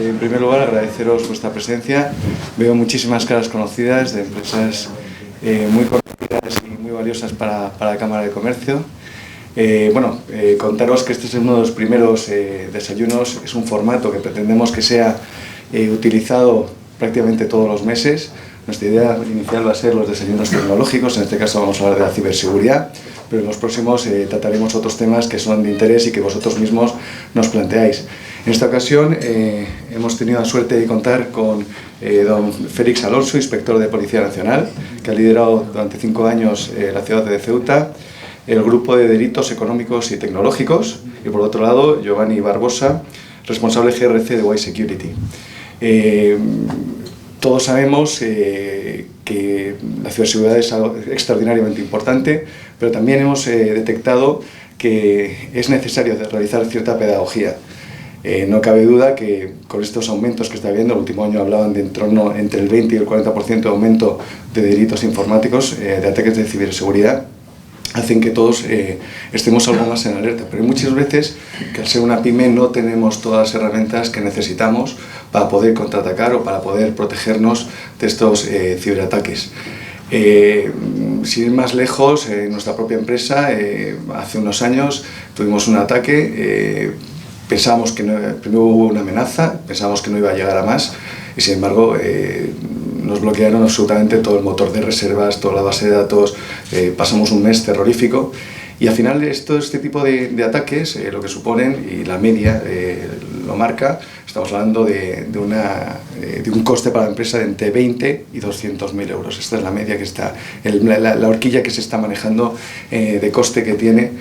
En primer lugar, agradeceros vuestra presencia. Veo muchísimas caras conocidas de empresas muy conocidas y muy valiosas para la Cámara de Comercio. Contaros que este es uno de los primeros desayunos. Es un formato que pretendemos que sea utilizado prácticamente todos los meses. Nuestra idea inicial va a ser los desayunos tecnológicos, en este caso vamos a hablar de la ciberseguridad, pero en los próximos trataremos otros temas que son de interés y que vosotros mismos nos planteáis. En esta ocasión hemos tenido la suerte de contar con don Félix Alonso, inspector de Policía Nacional, que ha liderado durante 5 años la ciudad de Ceuta, el grupo de delitos económicos y tecnológicos, y por otro lado Giovanni Barbosa, responsable GRC de Y Security. Todos sabemos que la ciberseguridad es algo extraordinariamente importante, pero también hemos detectado que es necesario realizar cierta pedagogía. No cabe duda que con estos aumentos que está habiendo, el último año hablaban de entre el 20 y el 40% de aumento de delitos informáticos, de ataques de ciberseguridad, hacen que todos estemos algo más en alerta. Pero hay muchas veces que al ser una pyme no tenemos todas las herramientas que necesitamos para poder contraatacar o para poder protegernos de estos ciberataques. Sin ir más lejos, nuestra propia empresa, hace unos años tuvimos un ataque, pensábamos que primero hubo una amenaza, pensábamos que no iba a llegar a más y sin embargo nos bloquearon absolutamente todo el motor de reservas, toda la base de datos, pasamos un mes terrorífico y al final este tipo de ataques, lo que suponen, y la media lo marca, estamos hablando de un coste para la empresa de entre 20 y 200.000 euros. Esta es la media que está, la horquilla que se está manejando de coste que tiene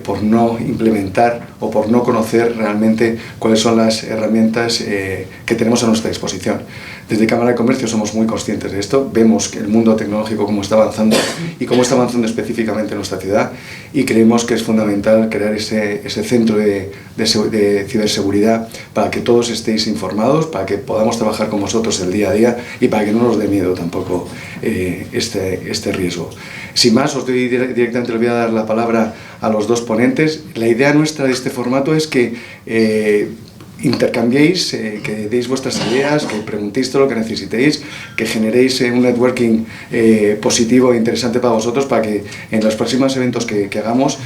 por no implementar o por no conocer realmente cuáles son las herramientas que tenemos a nuestra disposición. Desde Cámara de Comercio somos muy conscientes de esto, vemos que el mundo tecnológico cómo está avanzando y cómo está avanzando específicamente en nuestra ciudad y creemos que es fundamental crear ese centro de ciberseguridad para que todos estéis informados, para que podamos trabajar con vosotros el día a día y para que no nos dé miedo tampoco este riesgo. Sin más, directamente les voy a dar la palabra a los dos ponentes. La idea nuestra de este formato es que intercambiéis, que deis vuestras ideas, que preguntéis todo lo que necesitéis, que generéis un networking positivo e interesante para vosotros para que en los próximos eventos que hagamos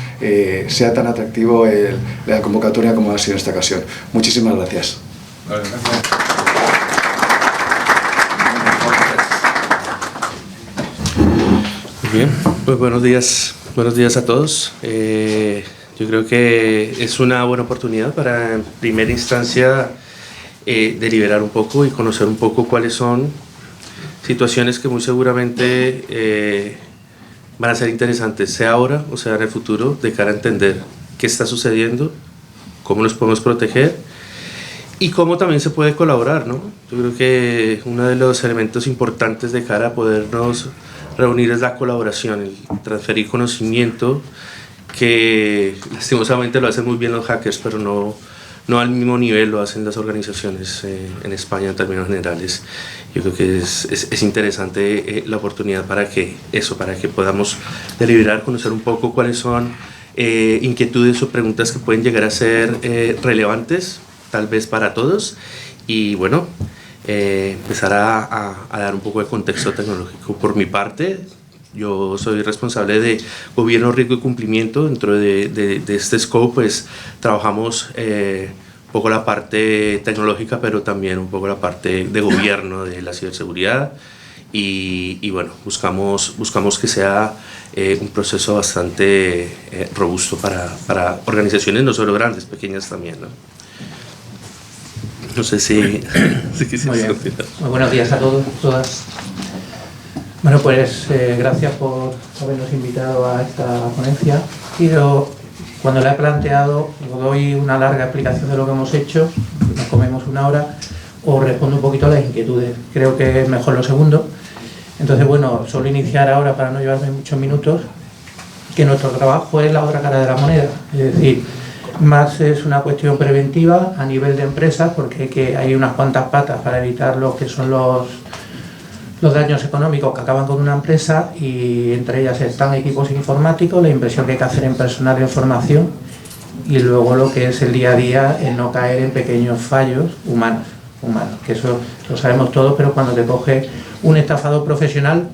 sea tan atractivo la convocatoria como ha sido en esta ocasión. Muchísimas gracias. Vale, gracias. Muy bien, pues buenos días a todos. Yo creo que es una buena oportunidad para, en primera instancia, deliberar un poco y conocer un poco cuáles son situaciones que muy seguramente van a ser interesantes, sea ahora o sea en el futuro, de cara a entender qué está sucediendo, cómo nos podemos proteger y cómo también se puede colaborar, ¿no? Yo creo que uno de los elementos importantes de cara a podernos reunir es la colaboración, el transferir conocimiento, que lastimosamente lo hacen muy bien los hackers, pero no al mismo nivel lo hacen las organizaciones en España en términos generales. Yo creo que es interesante la oportunidad para que podamos deliberar, conocer un poco cuáles son inquietudes o preguntas que pueden llegar a ser relevantes, tal vez para todos, y bueno, empezar a dar un poco de contexto tecnológico. Por mi parte, yo soy responsable de gobierno, riesgo y cumplimiento. Dentro de este scope, pues trabajamos un poco la parte tecnológica, pero también un poco la parte de gobierno de la ciberseguridad. Y bueno, buscamos que sea un proceso bastante robusto para organizaciones, no solo grandes, pequeñas también, ¿no? No sé si quisieras continuar. Muy buenos días a todos, todas. Bueno, pues gracias por habernos invitado a esta ponencia. Cuando la he planteado, os doy una larga explicación de lo que hemos hecho, nos comemos una hora, o respondo un poquito a las inquietudes. Creo que es mejor lo segundo. Entonces, bueno, solo iniciar ahora, para no llevarme muchos minutos, que nuestro trabajo es la otra cara de la moneda. Es decir, más es una cuestión preventiva a nivel de empresas, porque hay unas cuantas patas para evitar lo que son los daños económicos que acaban con una empresa, y entre ellas están equipos informáticos, la inversión que hay que hacer en personal e información y luego lo que es el día a día, el no caer en pequeños fallos humanos, que eso lo sabemos todos, pero cuando te coge un estafador profesional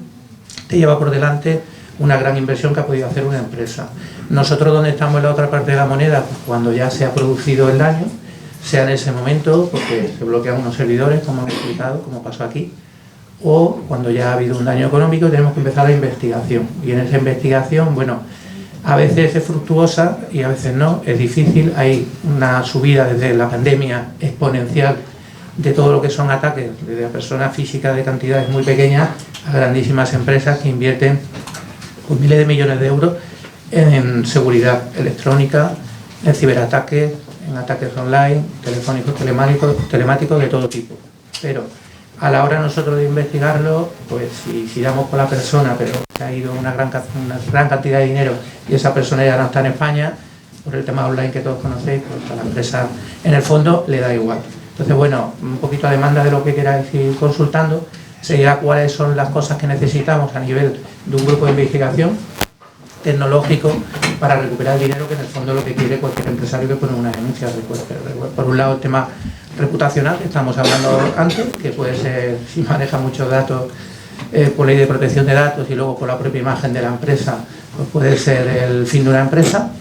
te lleva por delante una gran inversión que ha podido hacer una empresa. Nosotros, donde estamos en la otra parte de la moneda, pues cuando ya se ha producido el daño, sea en ese momento, porque se bloquean unos servidores, como hemos explicado, como pasó aquí, o cuando ya ha habido un daño económico, tenemos que empezar la investigación. Y en esa investigación, bueno, a veces es fructuosa y a veces no, es difícil. Hay una subida desde la pandemia exponencial de todo lo que son ataques, desde a personas físicas de cantidades muy pequeñas a grandísimas empresas que invierten pues, miles de millones de euros en seguridad electrónica, en ciberataques, en ataques online, telefónicos, telemáticos de todo tipo. Pero a la hora nosotros de investigarlo, pues si damos con la persona, pero se ha ido una gran cantidad de dinero y esa persona ya no está en España, por el tema online que todos conocéis, pues a la empresa en el fondo le da igual. Entonces, bueno, un poquito a demanda de lo que queráis ir consultando, sería cuáles son las cosas que necesitamos a nivel de un grupo de investigación tecnológico para recuperar el dinero, que en el fondo es lo que quiere cualquier empresario que pone una denuncia. Por un lado, el tema reputacional, que estamos hablando antes, que puede ser, si maneja muchos datos por ley de protección de datos y luego por la propia imagen de la empresa, pues puede ser el fin de una empresa.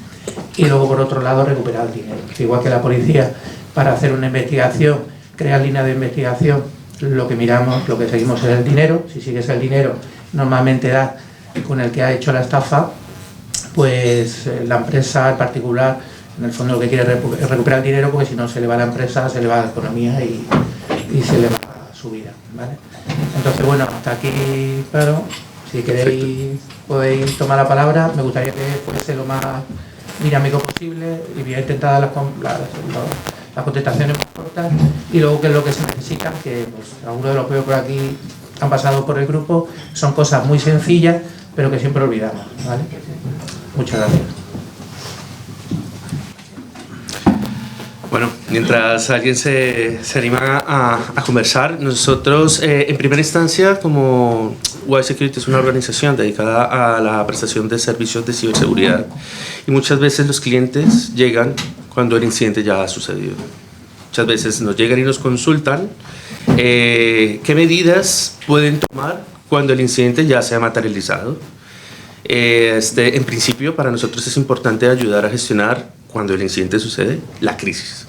Y luego, por otro lado, recuperar el dinero. Igual que la policía, para hacer una investigación, crear líneas de investigación, lo que miramos, lo que seguimos es el dinero. Si sigues el dinero, normalmente da con el que ha hecho la estafa, pues la empresa, el particular, en el fondo lo que quiere es recuperar el dinero, porque si no se le va a la empresa, se le va a la economía y se le va a su vida, ¿vale? Entonces, bueno, hasta aquí, claro, si queréis podéis tomar la palabra. Me gustaría que fuese lo más dinámico posible y voy a intentar dar las contestaciones más cortas, y luego qué es lo que se necesita, que pues, algunos de los que veo por aquí han pasado por el grupo, son cosas muy sencillas, pero que siempre olvidamos, ¿vale? Muchas gracias. Bueno, mientras alguien se anima a conversar, nosotros en primera instancia, como Wise Security es una organización dedicada a la prestación de servicios de ciberseguridad, y muchas veces los clientes llegan cuando el incidente ya ha sucedido. Muchas veces nos llegan y nos consultan qué medidas pueden tomar cuando el incidente ya se ha materializado. En principio, para nosotros es importante ayudar a gestionar, cuando el incidente sucede, la crisis.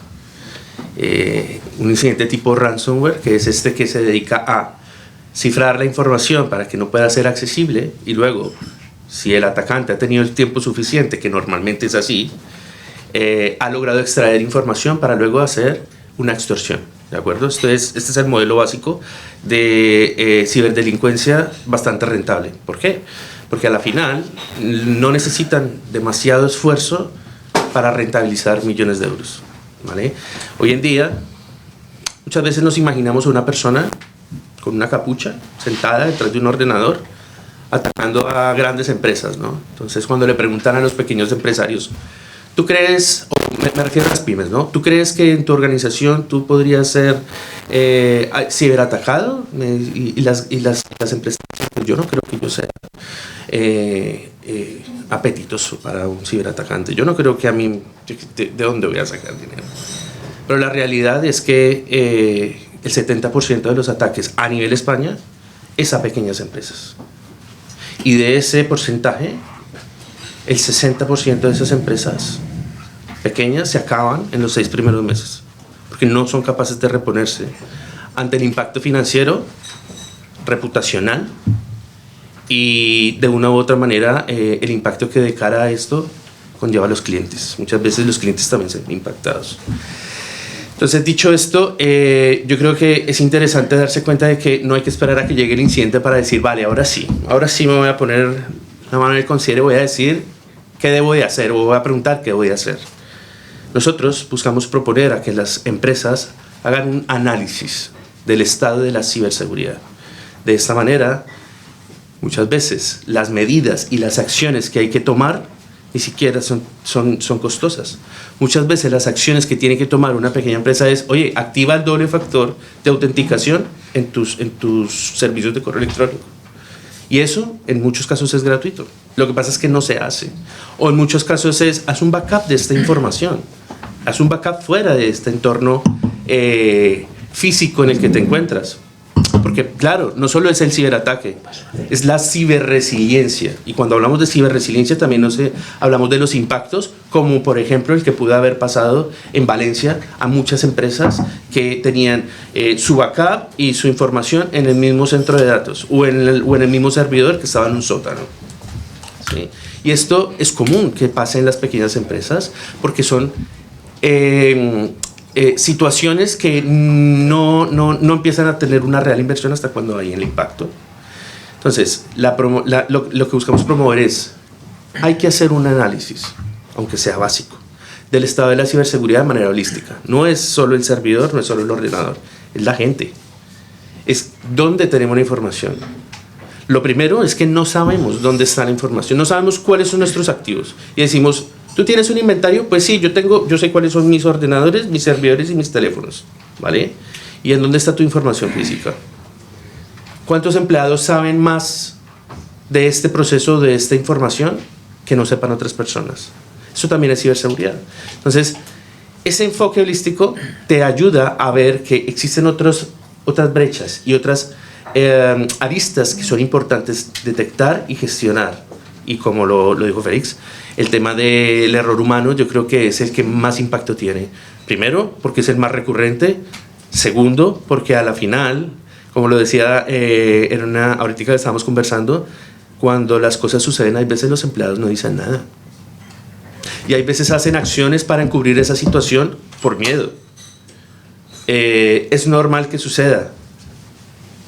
Un incidente tipo ransomware, que es que se dedica a cifrar la información para que no pueda ser accesible, y luego, si el atacante ha tenido el tiempo suficiente, que normalmente es así, ha logrado extraer información para luego hacer una extorsión, ¿de acuerdo? Este es el modelo básico de ciberdelincuencia bastante rentable. ¿Por qué? Porque a la final no necesitan demasiado esfuerzo para rentabilizar millones de euros, ¿vale? Hoy en día, muchas veces nos imaginamos a una persona con una capucha, sentada detrás de un ordenador, atacando a grandes empresas, ¿no? Entonces, cuando le preguntan a los pequeños empresarios, ¿tú crees, o me refiero a las pymes, ¿no? ¿Tú crees que en tu organización tú podrías ser ciberatacado? Y las empresas, yo no creo que yo sea apetitoso para un ciberatacante. Yo no creo que a mí, ¿de dónde voy a sacar dinero? Pero la realidad es que el 70% de los ataques a nivel España es a pequeñas empresas. Y de ese porcentaje, el 60% de esas empresas pequeñas se acaban en los 6 primeros meses, porque no son capaces de reponerse ante el impacto financiero, reputacional y de una u otra manera el impacto que de cara a esto conlleva a los clientes. Muchas veces los clientes también se ven impactados. Entonces, dicho esto, yo creo que es interesante darse cuenta de que no hay que esperar a que llegue el incidente para decir, vale, ahora sí me voy a poner la mano en el considero y voy a decir qué debo de hacer, o voy a preguntar qué voy a hacer. Nosotros buscamos proponer a que las empresas hagan un análisis del estado de la ciberseguridad. De esta manera, muchas veces las medidas y las acciones que hay que tomar ni siquiera son costosas. Muchas veces las acciones que tiene que tomar una pequeña empresa es, oye, activa el doble factor de autenticación en tus servicios de correo electrónico. Y eso, en muchos casos, es gratuito. Lo que pasa es que no se hace. O en muchos casos es, haz un backup de esta información. Haz un backup fuera de este entorno físico en el que te encuentras. Porque, claro, no solo es el ciberataque, es la ciberresiliencia. Y cuando hablamos de ciberresiliencia también hablamos de los impactos, como por ejemplo el que pudo haber pasado en Valencia a muchas empresas que tenían su backup y su información en el mismo centro de datos o en el mismo servidor que estaba en un sótano. ¿Sí? Y esto es común que pase en las pequeñas empresas porque son situaciones que no empiezan a tener una real inversión hasta cuando hay el impacto. Entonces, lo que buscamos promover es, hay que hacer un análisis, aunque sea básico, del estado de la ciberseguridad de manera holística. No es solo el servidor, no es solo el ordenador, es la gente. Es dónde tenemos la información. Lo primero es que no sabemos dónde está la información, no sabemos cuáles son nuestros activos. Y decimos, ¿tú tienes un inventario? Pues sí, yo sé cuáles son mis ordenadores, mis servidores y mis teléfonos, ¿vale? ¿Y en dónde está tu información física? ¿Cuántos empleados saben más de este proceso, de esta información, que no sepan otras personas? Eso también es ciberseguridad. Entonces, ese enfoque holístico te ayuda a ver que existen otras brechas y otras aristas que son importantes detectar y gestionar. Y como lo dijo Félix, el tema del error humano yo creo que es el que más impacto tiene. Primero, porque es el más recurrente. Segundo, porque a la final, como lo decía ahorita que estábamos conversando, cuando las cosas suceden, hay veces los empleados no dicen nada. Y hay veces hacen acciones para encubrir esa situación por miedo. Es normal que suceda,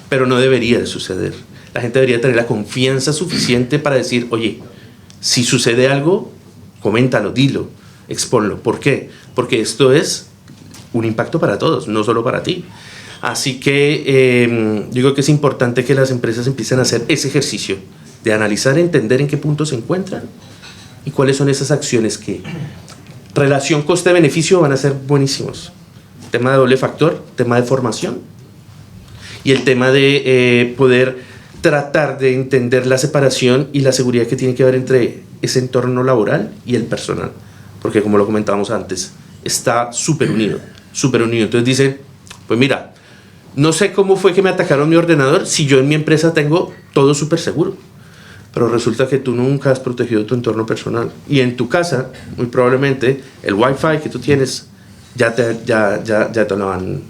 pero no debería de suceder. La gente debería tener la confianza suficiente para decir, oye, si sucede algo, coméntalo, dilo, expónlo. ¿Por qué? Porque esto es un impacto para todos, no solo para ti. Así que digo que es importante que las empresas empiecen a hacer ese ejercicio de analizar, entender en qué punto se encuentran y cuáles son esas acciones que, relación coste-beneficio, van a ser buenísimos. Tema de doble factor, tema de formación y el tema de poder tratar de entender la separación y la seguridad que tiene que haber entre ese entorno laboral y el personal, porque como lo comentábamos antes, está súper unido, súper unido. Entonces dicen, pues mira, no sé cómo fue que me atacaron mi ordenador si yo en mi empresa tengo todo súper seguro, pero resulta que tú nunca has protegido tu entorno personal y en tu casa, muy probablemente, el Wi-Fi que tú tienes ya te lo han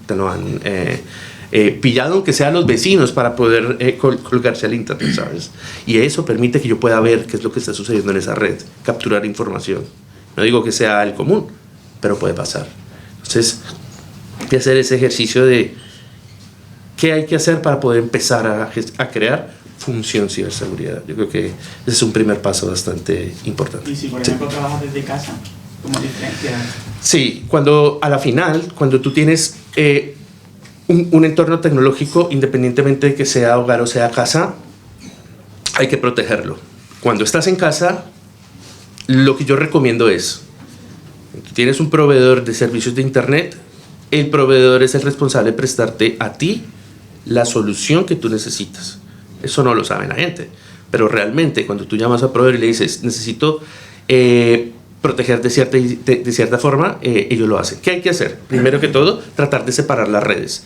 pillado, aunque sean los vecinos, para poder colgarse al internet, ¿sabes? Y eso permite que yo pueda ver qué es lo que está sucediendo en esa red, capturar información. No digo que sea el común, pero puede pasar. Entonces, hay que hacer ese ejercicio de qué hay que hacer para poder empezar a crear función ciberseguridad. Yo creo que ese es un primer paso bastante importante. Y si, por ejemplo, trabajas desde casa, ¿cómo diferencias? Sí, cuando tú tienes un entorno tecnológico, independientemente de que sea hogar o sea casa, hay que protegerlo. Cuando estás en casa, lo que yo recomiendo es, tú tienes un proveedor de servicios de internet, el proveedor es el responsable de prestarte a ti la solución que tú necesitas. Eso no lo sabe la gente, pero realmente cuando tú llamas al proveedor y le dices, necesito proteger de cierta forma, ellos lo hacen. ¿Qué hay que hacer? Primero que todo, tratar de separar las redes.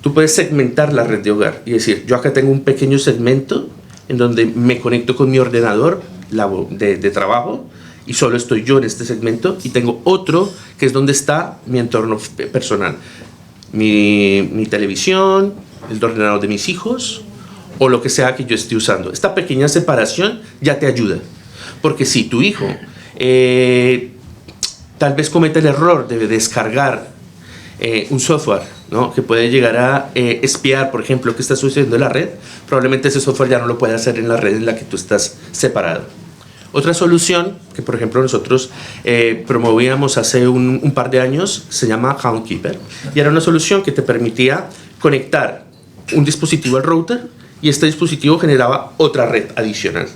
Tú puedes segmentar la red de hogar y decir, yo acá tengo un pequeño segmento en donde me conecto con mi ordenador de trabajo y solo estoy yo en este segmento, y tengo otro que es donde está mi entorno personal, mi televisión, el ordenador de mis hijos o lo que sea que yo esté usando. Esta pequeña separación ya te ayuda, porque si tu hijo tal vez cometa el error de descargar un software, ¿no?, que puede llegar a espiar, por ejemplo, qué está sucediendo en la red, probablemente ese software ya no lo puede hacer en la red en la que tú estás separado. Otra solución que, por ejemplo, nosotros promovíamos hace un par de años se llama Houndkeeper, y era una solución que te permitía conectar un dispositivo al router y este dispositivo generaba otra red adicional.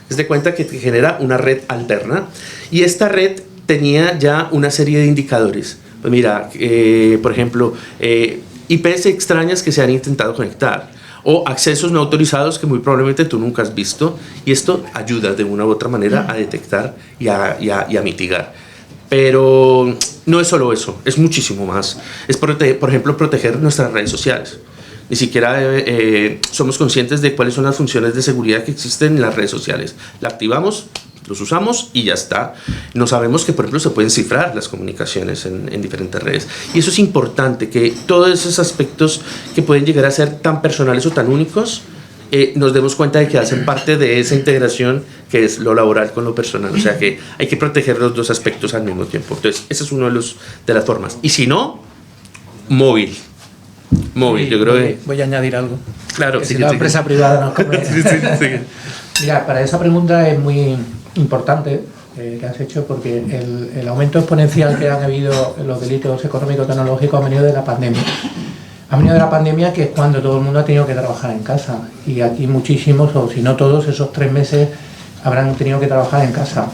Haz de cuenta que te genera una red alterna, y esta red tenía ya una serie de indicadores. Pues mira, por ejemplo, IPs extrañas que se han intentado conectar, o accesos no autorizados que muy probablemente tú nunca has visto, y esto ayuda de una u otra manera a detectar y a mitigar. Pero no es solo eso, es muchísimo más. Es, por ejemplo, proteger nuestras redes sociales. Ni siquiera somos conscientes de cuáles son las funciones de seguridad que existen en las redes sociales. La activamos, los usamos y ya está. No sabemos que, por ejemplo, se pueden cifrar las comunicaciones en diferentes redes. Y eso es importante, que todos esos aspectos que pueden llegar a ser tan personales o tan únicos, nos demos cuenta de que hacen parte de esa integración que es lo laboral con lo personal. O sea que hay que proteger los dos aspectos al mismo tiempo. Entonces, ese es uno de las formas. Y si no, móvil. Sí, yo creo que... Voy a añadir algo. Claro, que sí, si la empresa privada nos come. sí. Mira, para esa pregunta es muy importante que has hecho, porque el aumento exponencial que han habido en los delitos económico-tecnológicos ha venido de la pandemia. Ha venido de la pandemia, que es cuando todo el mundo ha tenido que trabajar en casa. Y aquí muchísimos, o si no todos, esos 3 meses habrán tenido que trabajar en casa.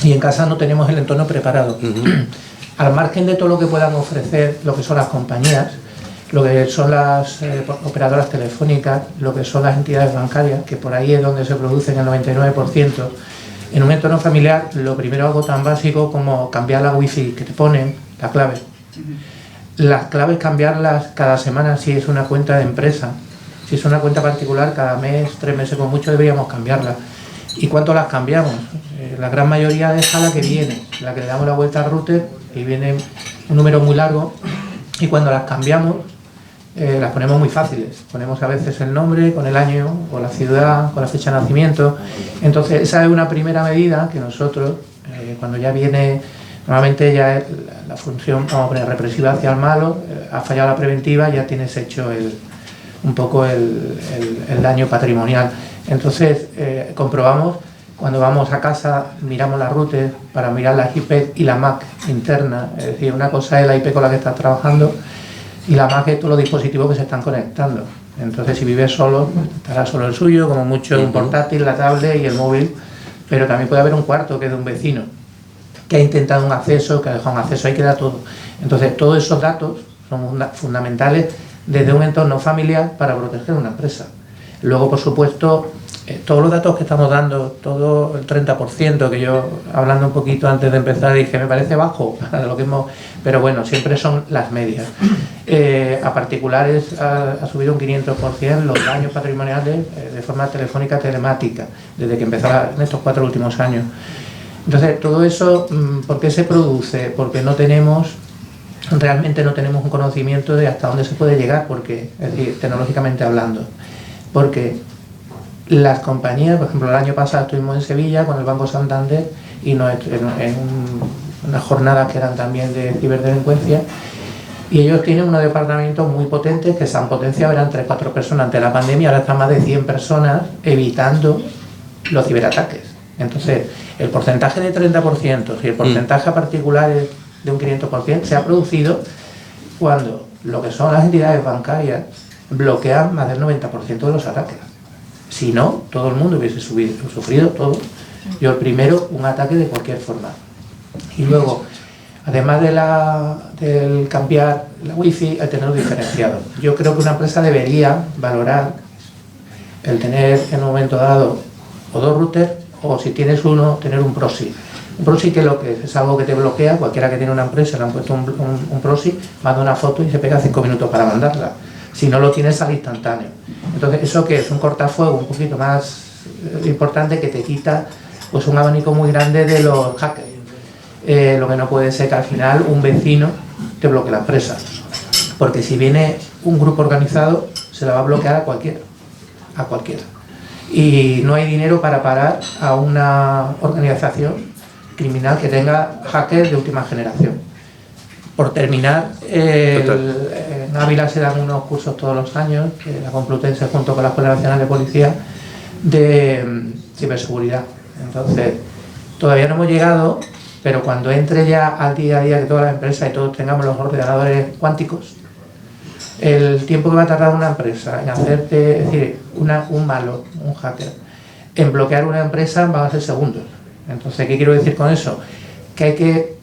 Y en casa no tenemos el entorno preparado. Al margen de todo lo que puedan ofrecer, lo que son las compañías, lo que son las operadoras telefónicas, lo que son las entidades bancarias, que por ahí es donde se producen el 99%, en un entorno familiar, lo primero, algo tan básico como cambiar la wifi que te ponen, la clave. Las claves, cambiarlas cada semana si es una cuenta de empresa. Si es una cuenta particular, cada mes, 3 meses con mucho, deberíamos cambiarla. ¿Y cuánto las cambiamos? La gran mayoría deja la que viene, la que le damos la vuelta al router y viene un número muy largo, y cuando las cambiamos, las ponemos muy fáciles. Ponemos a veces el nombre con el año, con la ciudad, con la fecha de nacimiento. Entonces, esa es una primera medida que nosotros, cuando ya viene, normalmente ya la función, vamos a poner, represiva hacia el malo, ha fallado la preventiva, ya tienes hecho un poco el daño patrimonial. Entonces, comprobamos, cuando vamos a casa, miramos la router para mirar la IP y la MAC interna. Es decir, una cosa es la IP con la que estás trabajando, y la MAC es todos los dispositivos que se están conectando. Entonces, si vives solo, estará solo el suyo, como mucho un portátil, la tablet y el móvil, pero también puede haber un cuarto que es de un vecino, que ha intentado un acceso, que ha dejado un acceso, ahí queda todo. Entonces, todos esos datos son fundamentales desde un entorno familiar para proteger una empresa. Luego, por supuesto, todos los datos que estamos dando, todo el 30%, que yo, hablando un poquito antes de empezar, dije, me parece bajo, lo que pero bueno, siempre son las medias. A particulares ha subido un 500% los daños patrimoniales de forma telefónica telemática, desde que empezaron en estos 4 últimos años. Entonces, todo eso, ¿por qué se produce? Porque realmente no tenemos un conocimiento de hasta dónde se puede llegar, porque, es decir, tecnológicamente hablando. Porque las compañías, por ejemplo, el año pasado estuvimos en Sevilla con el Banco Santander y en unas jornadas que eran también de ciberdelincuencia, y ellos tienen unos departamentos muy potentes que se han potenciado, eran 3-4 personas ante la pandemia, ahora están más de 100 personas evitando los ciberataques. Entonces, el porcentaje de 30% y el porcentaje a particulares de un 500% se ha producido cuando lo que son las entidades bancarias bloquean más del 90% de los ataques. Si no, todo el mundo hubiese sufrido todo. Yo el primero, un ataque de cualquier forma. Y luego, además del cambiar la wifi, el tenerlo diferenciado. Yo creo que una empresa debería valorar el tener en un momento dado o 2 routers, o si tienes uno, tener un proxy. Un proxy, que es algo que te bloquea, cualquiera que tiene una empresa le han puesto un proxy, manda una foto y se pega 5 minutos para mandarla. Si no lo tienes, al instantáneo. Entonces, ¿eso qué es? Un cortafuego un poquito más importante, que te quita pues un abanico muy grande de los hackers. Lo que no puede ser que al final un vecino te bloquee la empresa. Porque si viene un grupo organizado, se la va a bloquear a cualquiera. A cualquiera. Y no hay dinero para parar a una organización criminal que tenga hackers de última generación. Por terminar, en Ávila se dan unos cursos todos los años, la Complutense junto con la Escuela Nacional de Policía, de ciberseguridad. Entonces, todavía no hemos llegado, pero cuando entre ya al día a día, que todas las empresas y todos tengamos los ordenadores cuánticos, el tiempo que va a tardar una empresa en hacerte, es decir, un malo, un hacker, en bloquear una empresa, van a ser segundos. Entonces, ¿qué quiero decir con eso? Que hay que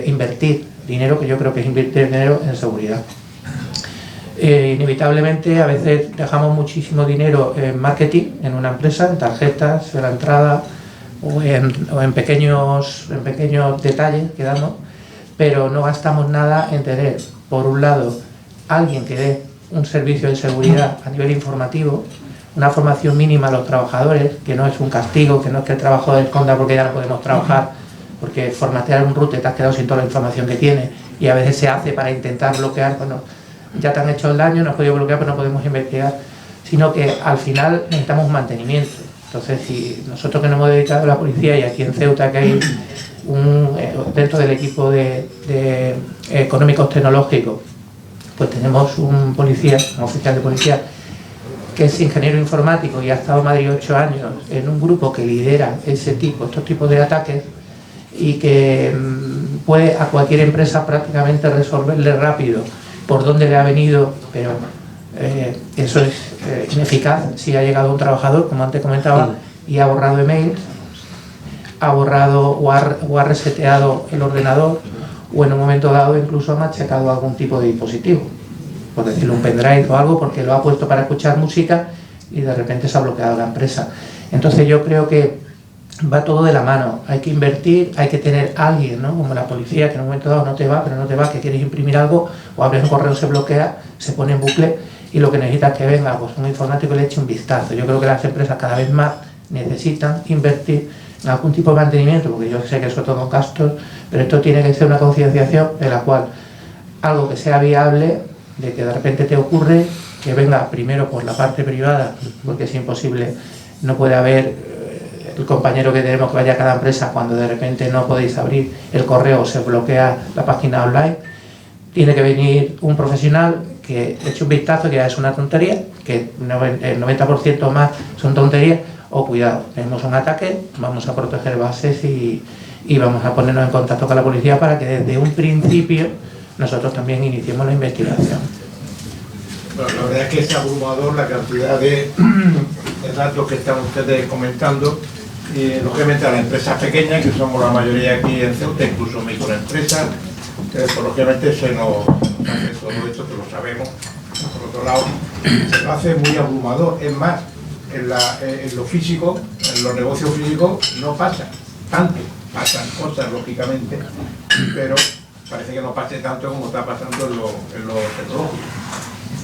invertir dinero, que yo creo que es invertir dinero en seguridad. Inevitablemente a veces dejamos muchísimo dinero en marketing, en una empresa, en tarjetas, en la entrada o en pequeños detalles que damos, pero no gastamos nada en tener, por un lado, alguien que dé un servicio de seguridad a nivel informativo, una formación mínima a los trabajadores, que no es un castigo, que no es que el trabajador esconda porque ya no podemos trabajar, porque formatear un router te has quedado sin toda la información que tiene y a veces se hace para intentar bloquear, bueno, ya te han hecho el daño, no has podido bloquear, pero no podemos investigar, sino que al final necesitamos un mantenimiento. Entonces, si nosotros que nos hemos dedicado a la policía, y aquí en Ceuta que hay dentro del equipo de económicos tecnológicos, pues tenemos un policía, un oficial de policía, que es ingeniero informático y ha estado en Madrid 8 años en un grupo que lidera estos tipos de ataques y que puede a cualquier empresa prácticamente resolverle rápido por dónde le ha venido, pero eso es ineficaz si ha llegado un trabajador, como antes comentaba, y ha borrado emails, ha borrado o ha reseteado el ordenador, o en un momento dado incluso ha machacado algún tipo de dispositivo, por decirlo, un pendrive o algo, porque lo ha puesto para escuchar música y de repente se ha bloqueado la empresa. Entonces yo creo que va todo de la mano, hay que invertir, hay que tener alguien, ¿no? Como la policía, que en un momento dado no te va, pero no te va, que quieres imprimir algo, o abres un correo, se bloquea, se pone en bucle, y lo que necesitas es que venga pues un informático y le eche un vistazo. Yo creo que las empresas cada vez más necesitan invertir en algún tipo de mantenimiento, porque yo sé que eso todo gastos, pero esto tiene que ser una concienciación en la cual algo que sea viable, de que de repente te ocurre, que venga primero por la parte privada, porque es imposible, no puede haber el compañero que tenemos que vaya a cada empresa cuando de repente no podéis abrir el correo o se bloquea la página online. Tiene que venir un profesional que eche un vistazo, que ya es una tontería, que el 90% más son tonterías, o cuidado, tenemos un ataque, vamos a proteger bases y vamos a ponernos en contacto con la policía para que desde un principio nosotros también iniciemos la investigación. Bueno, la verdad es que es abrumador la cantidad de datos que están ustedes comentando. Lógicamente a las empresas pequeñas, que somos la mayoría aquí en Ceuta, incluso microempresas, pues lógicamente se nos hace todo esto, que lo sabemos. Por otro lado, se nos hace muy abrumador. Es más, en lo físico, en los negocios físicos no pasa tanto, pasan cosas lógicamente, pero parece que no pase tanto como está pasando en lo tecnológico.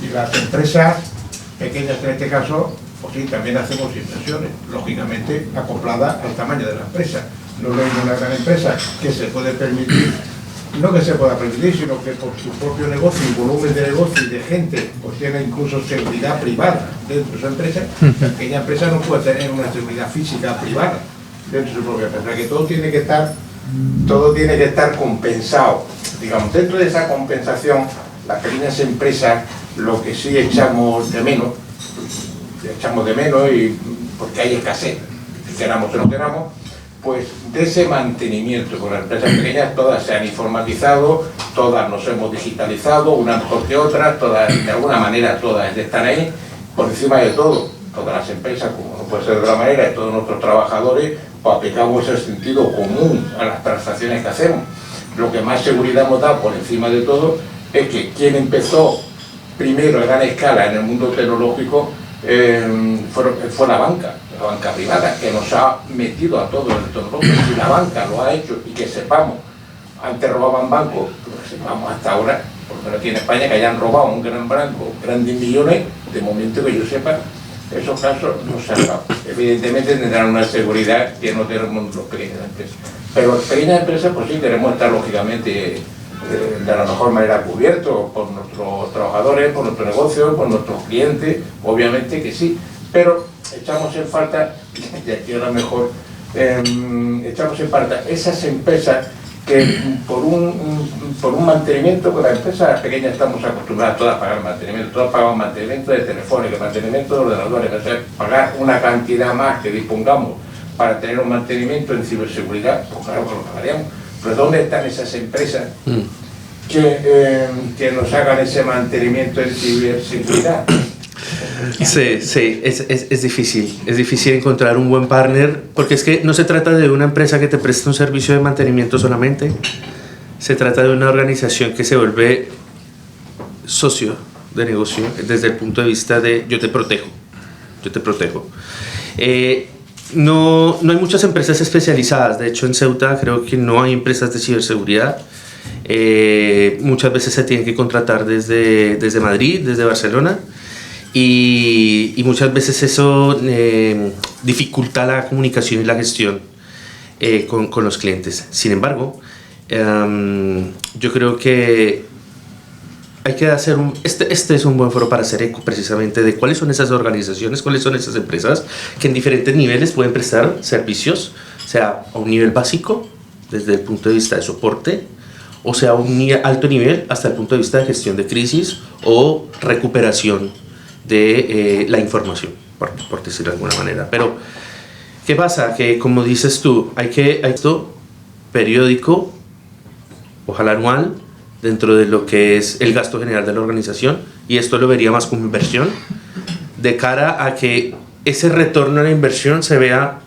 Y las empresas pequeñas en este caso, pues sí, también hacemos inversiones, lógicamente acopladas al tamaño de la empresa. No es lo mismo una gran empresa que se puede permitir, no que se pueda permitir, sino que por su propio negocio y volumen de negocio y de gente, pues tiene incluso seguridad privada dentro de su empresa. La pequeña empresa no puede tener una seguridad física privada dentro de su propia empresa, que todo tiene que estar compensado. Digamos, dentro de esa compensación, las pequeñas empresas, lo que sí echamos de menos, y porque hay escasez, si queramos o no queramos, pues de ese mantenimiento. Con las empresas pequeñas todas se han informatizado, todas nos hemos digitalizado, una mejor que otra, todas, de alguna manera todas están ahí, por encima de todo, todas las empresas, como no puede ser de otra manera, y todos nuestros trabajadores, pues aplicamos el sentido común a las transacciones que hacemos. Lo que más seguridad nos da por encima de todo es que quien empezó primero a gran escala en el mundo tecnológico fue la banca privada, que nos ha metido a todos en el tecnológico. Si la banca lo ha hecho, y que sepamos, antes robaban bancos, pues sepamos hasta ahora, porque aquí en España, que hayan robado un gran banco, grandes millones, de momento que yo sepa, esos casos no se han dado. Evidentemente tendrán una seguridad que no tenemos los pequeñas empresas. Pero las pequeñas empresas, pues sí, queremos estar lógicamente de la mejor manera cubiertos por nuestros trabajadores, por nuestro negocio, por nuestros clientes, obviamente que sí, pero echamos en falta, y aquí a lo mejor, echamos en falta esas empresas que por un mantenimiento, con las empresas pequeñas estamos acostumbradas todas a pagar mantenimiento, todas pagamos mantenimiento de telefónica, mantenimiento de ordenadores, o sea, pagar una cantidad más que dispongamos para tener un mantenimiento en ciberseguridad, pues claro que lo pagaríamos. Pero ¿dónde están esas empresas que nos hagan ese mantenimiento en ciberseguridad? Sí, es difícil encontrar un buen partner, porque es que no se trata de una empresa que te presta un servicio de mantenimiento solamente, se trata de una organización que se vuelve socio de negocio desde el punto de vista de yo te protejo. No hay muchas empresas especializadas. De hecho, en Ceuta creo que no hay empresas de ciberseguridad. Muchas veces se tienen que contratar desde Madrid, desde Barcelona, y muchas veces eso dificulta la comunicación y la gestión con los clientes. Sin embargo, yo creo que hay que hacer este es un buen foro para hacer eco precisamente de cuáles son esas organizaciones, cuáles son esas empresas que en diferentes niveles pueden prestar servicios, sea a un nivel básico desde el punto de vista de soporte, o sea a un alto nivel hasta el punto de vista de gestión de crisis o recuperación de la información, por decirlo de alguna manera. Pero ¿qué pasa? Que como dices tú, hay esto periódico, ojalá anual, dentro de lo que es el gasto general de la organización, y esto lo vería más como inversión, de cara a que ese retorno a la inversión se vea,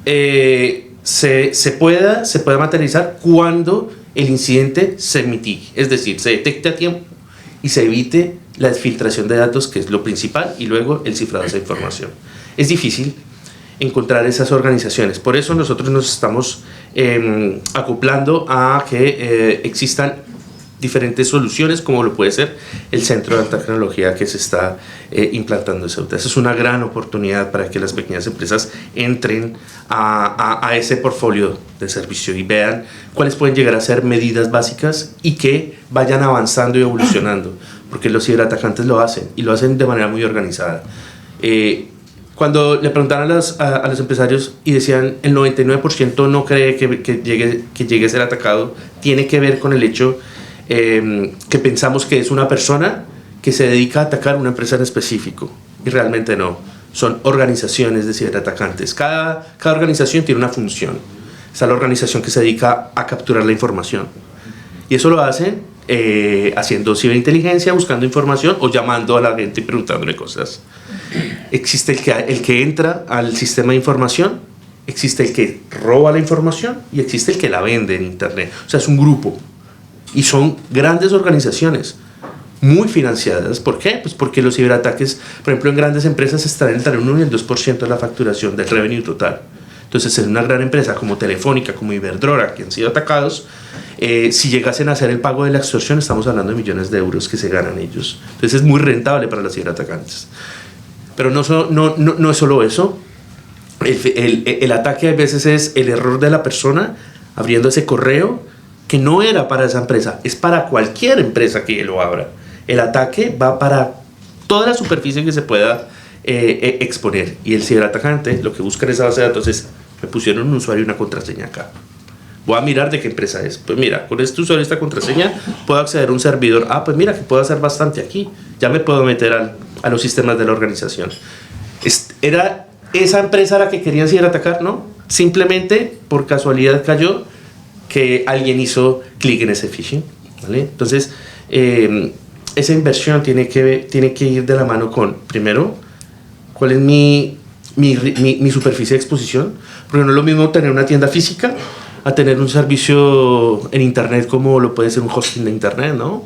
se pueda materializar cuando el incidente se mitigue, es decir, se detecte a tiempo y se evite la filtración de datos, que es lo principal, y luego el cifrado de esa información. Es difícil encontrar esas organizaciones, por eso nosotros nos estamos acoplando a que existan diferentes soluciones, como lo puede ser el Centro de Alta Tecnología que se está implantando en Ceuta. Esa es una gran oportunidad para que las pequeñas empresas entren a ese portfolio de servicio y vean cuáles pueden llegar a ser medidas básicas y que vayan avanzando y evolucionando, porque los ciberatacantes lo hacen y lo hacen de manera muy organizada. Cuando le preguntaron a los empresarios y decían el 99% no cree que llegue a ser atacado, tiene que ver con el hecho que pensamos que es una persona que se dedica a atacar una empresa en específico, y realmente no, son organizaciones de ciberatacantes. Cada organización tiene una función. Está la organización que se dedica a capturar la información, y eso lo hacen haciendo ciberinteligencia, buscando información o llamando a la gente y preguntándole cosas. Existe el que entra al sistema de información, existe el que roba la información y existe el que la vende en internet. O sea, es un grupo y son grandes organizaciones muy financiadas. ¿Por qué? Pues porque los ciberataques, por ejemplo, en grandes empresas están entre el 1 y el 2% de la facturación del revenue total. Entonces, en una gran empresa como Telefónica, como Iberdrola, que han sido atacados, si llegasen a hacer el pago de la extorsión, estamos hablando de millones de euros que se ganan ellos. Entonces, es muy rentable para los ciberatacantes. Pero no es solo eso. El ataque a veces es el error de la persona abriendo ese correo que no era para esa empresa, es para cualquier empresa que lo abra. El ataque va para toda la superficie que se pueda exponer, y el ciberatacante lo que busca en esa base de datos es: me pusieron un usuario y una contraseña acá, voy a mirar de qué empresa es. Pues mira, con este usuario y esta contraseña puedo acceder a un servidor. Pues mira que puedo hacer bastante aquí, ya me puedo meter a los sistemas de la organización. ¿Era esa empresa la que querían ciberatacar? No, simplemente por casualidad cayó que alguien hizo clic en ese phishing, ¿vale? Entonces, esa inversión tiene que ir de la mano con, primero, cuál es mi superficie de exposición, porque no es lo mismo tener una tienda física a tener un servicio en internet, como lo puede ser un hosting de internet, ¿no?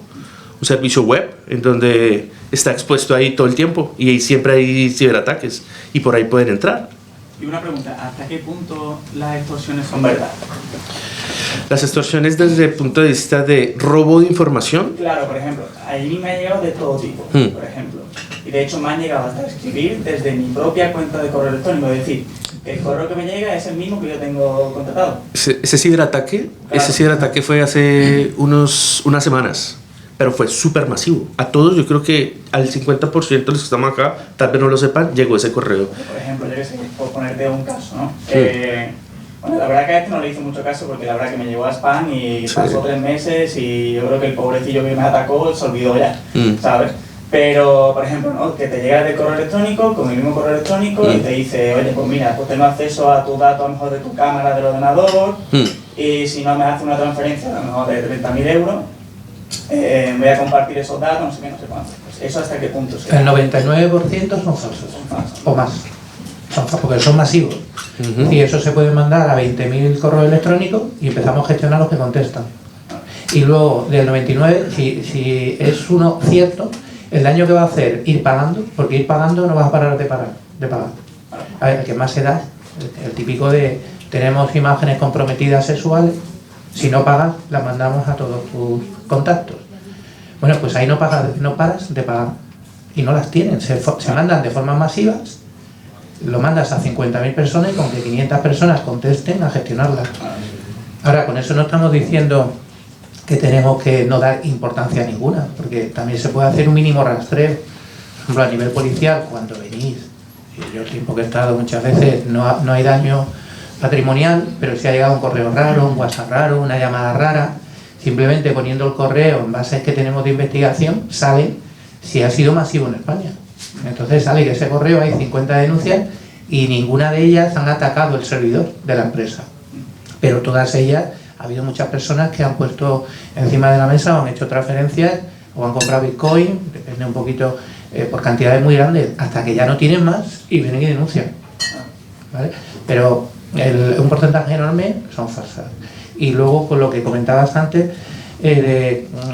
Un servicio web en donde está expuesto ahí todo el tiempo y ahí siempre hay ciberataques y por ahí pueden entrar. Y una pregunta, ¿hasta qué punto las extorsiones son verdad? Las extorsiones desde el punto de vista de robo de información. Claro, por ejemplo, a mí me ha llegado de todo tipo, por ejemplo. Y de hecho me han llegado hasta escribir desde mi propia cuenta de correo electrónico, es decir, que el correo que me llega es el mismo que yo tengo contratado. Ese ciberataque, claro. Ese ciberataque fue hace unas semanas, pero fue súper masivo. A todos, yo creo que al 50% de los que estamos acá, tal vez no lo sepan, llegó ese correo. Por ejemplo, yo que sé, por ponerte un caso, ¿no? Bueno, la verdad que a este no le hice mucho caso porque la verdad que me llegó a spam y pasó 3 meses y yo creo que el pobrecillo que me atacó se olvidó ya, ¿sabes? Pero, por ejemplo, ¿no? Que te llega de correo electrónico, con el mismo correo electrónico, y te dice, oye, pues mira, pues tengo acceso a tu dato a lo mejor de tu cámara del ordenador, y si no me hace una transferencia a lo mejor de 30.000 euros, voy a compartir esos datos, no sé qué, no sé cuánto. Pues eso hasta qué punto será. El 99% son falsos. Son falsos. O más. Son falsos porque son masivos. Y eso se puede mandar a 20.000 correos electrónicos y empezamos a gestionar los que contestan. y luego del 99, si es uno cierto, el daño que va a hacer ir pagando, porque ir pagando no vas a parar de pagar. A ver, el que más se da, el típico de tenemos imágenes comprometidas sexuales, si no pagas, las mandamos a todos tus contactos. Bueno, pues ahí no paras de pagar. Y no las tienen, se mandan de forma masiva, lo mandas a 50.000 personas y con que 500 personas contesten a gestionarlas. Ahora, con eso no estamos diciendo que tenemos que no dar importancia ninguna, porque también se puede hacer un mínimo rastreo. Por ejemplo, a nivel policial, cuando venís, y yo el tiempo que he estado muchas veces, no hay daño patrimonial, pero si ha llegado un correo raro, un WhatsApp raro, una llamada rara, simplemente poniendo el correo en bases que tenemos de investigación, sale si ha sido masivo en España. Entonces sale que ese correo hay 50 denuncias y ninguna de ellas han atacado el servidor de la empresa. Pero todas ellas, ha habido muchas personas que han puesto encima de la mesa o han hecho transferencias o han comprado Bitcoin, depende un poquito, por cantidades muy grandes, hasta que ya no tienen más y vienen y denuncian. ¿Vale? Pero un porcentaje enorme son falsas. Y luego, con lo que comentabas antes,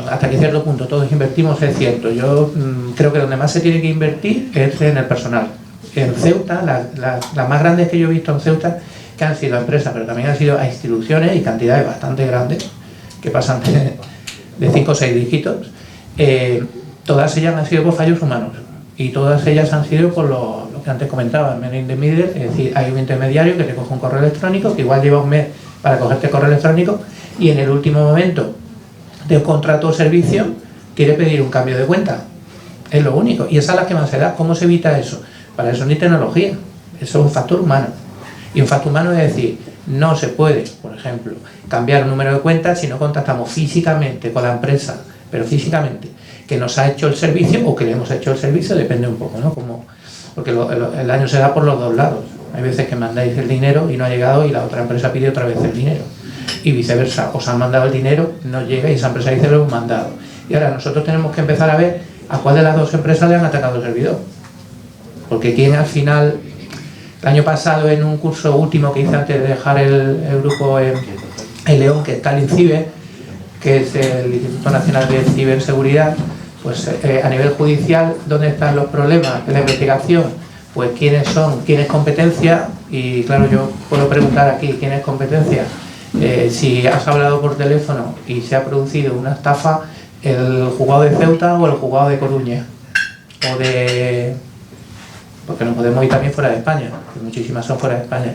hasta que cierto punto todos invertimos, es cierto. Yo creo que donde más se tiene que invertir es en el personal. En Ceuta, las más grandes que yo he visto en Ceuta, que han sido empresas, pero también han sido a instituciones y cantidades bastante grandes, que pasan de 5 o 6 dígitos, todas ellas han sido por fallos humanos. Y todas ellas han sido por lo que antes comentaba, el man in the middle, es decir, hay un intermediario que te coge un correo electrónico, que igual lleva un mes para cogerte el correo electrónico, y en el último momento de un contrato o servicio quiere pedir un cambio de cuenta. Es lo único. Y esa es la que más se da. ¿Cómo se evita eso? Para eso ni tecnología. Eso es un factor humano. Y un factor humano es decir, no se puede, por ejemplo, cambiar un número de cuenta si no contactamos físicamente con la empresa, pero físicamente, que nos ha hecho el servicio o que le hemos hecho el servicio, depende un poco, ¿no? Porque el daño se da por los dos lados. Hay veces que mandáis el dinero y no ha llegado y la otra empresa pide otra vez el dinero. Y viceversa, os han mandado el dinero, no llega y esa empresa dice lo hemos mandado. Y ahora nosotros tenemos que empezar a ver a cuál de las dos empresas le han atacado el servidor. Porque quién al final, el año pasado en un curso último que hice antes de dejar el grupo en León, que está el INCIBE, que es el Instituto Nacional de Ciberseguridad, pues a nivel judicial, ¿dónde están los problemas de la investigación? Pues quién es competencia, y claro, yo puedo preguntar aquí quién es competencia. Si has hablado por teléfono y se ha producido una estafa, el juzgado de Ceuta o el juzgado de Coruña, porque nos podemos ir también fuera de España, que muchísimas son fuera de España.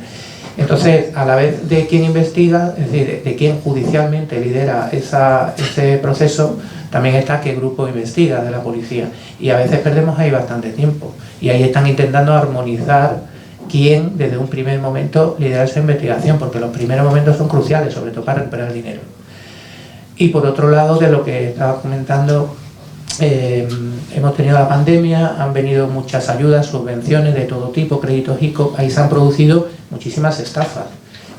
Entonces, a la vez de quién investiga, es decir, de quién judicialmente lidera ese proceso, también está qué grupo investiga de la policía. Y a veces perdemos ahí bastante tiempo. Y ahí están intentando armonizar quién desde un primer momento lidera esa investigación, porque los primeros momentos son cruciales, sobre todo para recuperar el dinero. Y por otro lado, de lo que estaba comentando, hemos tenido la pandemia, han venido muchas ayudas, subvenciones de todo tipo, créditos ICO, ahí se han producido muchísimas estafas.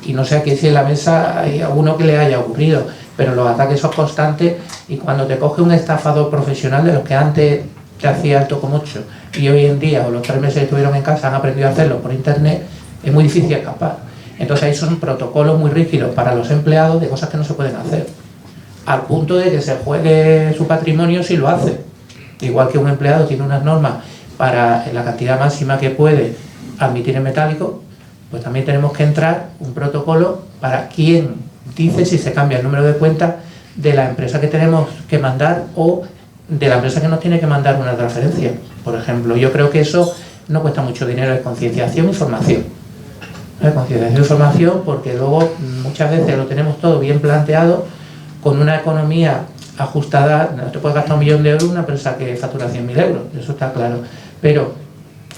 Y no sé aquí si en la mesa hay alguno que le haya ocurrido, pero los ataques son constantes y cuando te coge un estafador profesional de los que antes te hacía el tocomocho y hoy en día, o los 3 meses que estuvieron en casa, han aprendido a hacerlo por internet, es muy difícil escapar. Entonces ahí son protocolos muy rígidos para los empleados de cosas que no se pueden hacer, al punto de que se juegue su patrimonio si lo hace. Igual que un empleado tiene unas normas para la cantidad máxima que puede admitir en metálico, pues también tenemos que entrar un protocolo para quién dice si se cambia el número de cuenta de la empresa que tenemos que mandar o de la empresa que nos tiene que mandar una transferencia, por ejemplo. Yo creo que eso no cuesta mucho dinero, es concienciación y formación. Concienciación y formación, porque luego muchas veces lo tenemos todo bien planteado, con una economía ajustada. No te puedes gastar 1 millón de euros una empresa que factura 100.000 euros, eso está claro. Pero